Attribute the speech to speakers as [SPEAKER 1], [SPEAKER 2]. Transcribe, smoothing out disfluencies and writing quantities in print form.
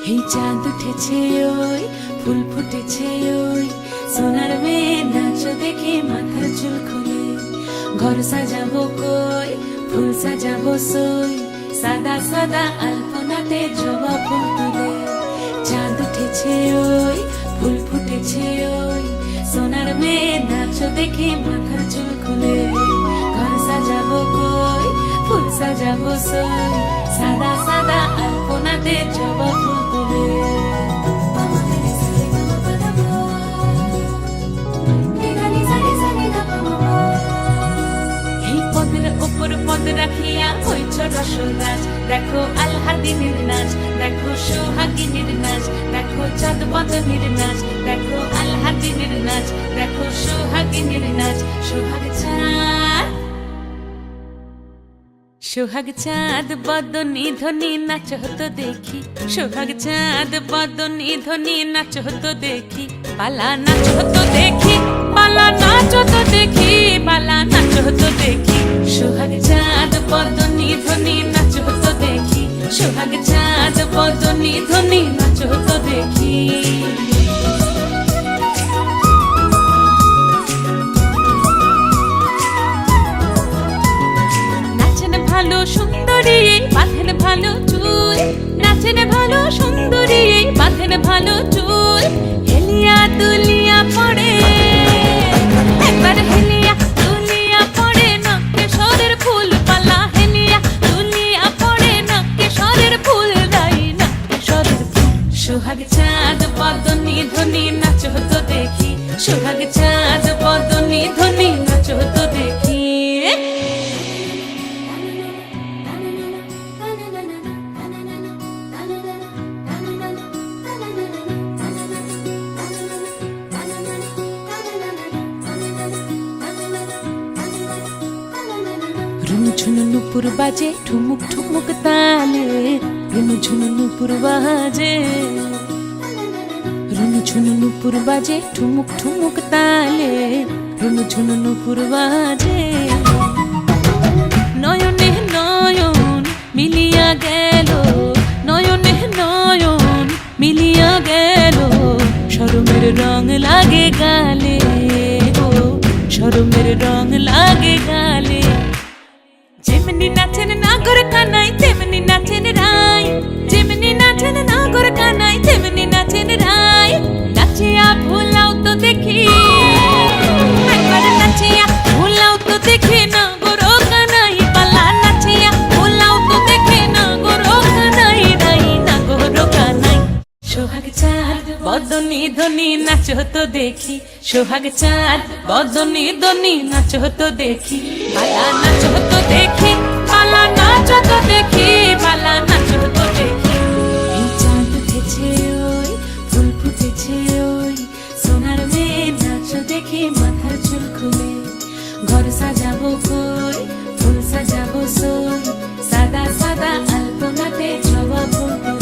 [SPEAKER 1] এই চাঁদ উঠেছে ওই ফুল ফুটেছে ওই সোনার মেয়ে নাচ দেখে মাথার চুল খুলে ঘর সাজাবো কই ফুল সাজাবো সই সাদা সাদা আলপনাতে জবা ফুল তুলে চাঁদ উঠেছে ওই ফুল ফুটেছে ওই সোনার মেয়ে নাচ দেখে মাথার চুল খুলে ঘর সাজাবো কই ফুল সাজাবো সই সাদা সাদা আলপনাতে জবা ফুল তুলে উপর পদ রাখিয়া হইছ রসরাজ দেখো আলহাদিনের নাচ দেখো সোহাগিনীর নাচ দেখো চাঁদ বদনের নাচ দেখো আলহাদিনের নাচ দেখো সোহাগিনীর নাচ সোহাগ চাঁদ বদনী ধ্বনি নাচ হতো দেখি সোহাগ চাঁদ বদনী ধ্বনি নাচ হতো দেখি পালা নাচ হতো দেখি পালা নাচ হতো দেখি পালা নাচ হতো দেখি সোহাগ চাঁদ বদনী ধ্বনি নাচ হতো দেখি সোহাগ চাঁদ বদনী ধ্বনি নাচ হতো দেখি ভালো সুন্দরী বাঁধেন ভালো চুল নাচেন ভালো সুন্দরী বাঁধেন ভালো চুল হেলিয়া দুলিয়া পড়ে একবার হেলিয়া দুলিয়া পড়ে নকে সরের ফুল পালা হেলিয়া দুলিয়া পড়ে নকে সরের ফুল দাই নকে সরের ফুল সোহাগ চাঁদ বদনী ধ্বনি নাচ হতো দেখি সোহাগ চাঁদ বদনী ধ্বনি নাচ হতো দেখি ঝুনু নুপুর বাজে ঠুমুক ঠুমুক তালে রুনু ঝুনু নুপুর বাজে রুনু ঝুনু নুপুর বাজে ঠুমুক ঠুমুক তালে রুনু ঝুনু নুপুর বাজে নয়নে নয়ন মিলিয়া গেল নয়নে নয়ন মিলিয়া গেল শরমের রং লাগে গালে ও শরমের রং লাগে গালে যেমনি নাচেন নাগর কানাই তেমনি নাচেন রাই যেমনি নাচেন নাগর কানাই তেমনি নাচেন রাই নাচিয়া ভুলাও তো দেখি একবার নাচিয়া ভুলাও তো দেখি নাগর কানাই পালা নাচিয়া ভুলাও তো দেখি নাগর কানাই রাই নাগর কানাই সোহাগ চাঁদ বদনী ধ্বনি নাচ হতো দেখি সোহাগ চাঁদ বদনী ধ্বনি নাচ হতো দেখি পালা নাচ হতো দেখি পালা নাচ হতো দেখি পালা নাচ হতো দেখি এই চাঁদ উঠেছে ওই ফুল ফুটেছে ওই সোনার মেয়ে নাচ দেখি মাথার চুল খুলে ঘর সাজাবো কই ফুল সাজাবো সই সাদা সাদা আলপনাতে জবা ফুল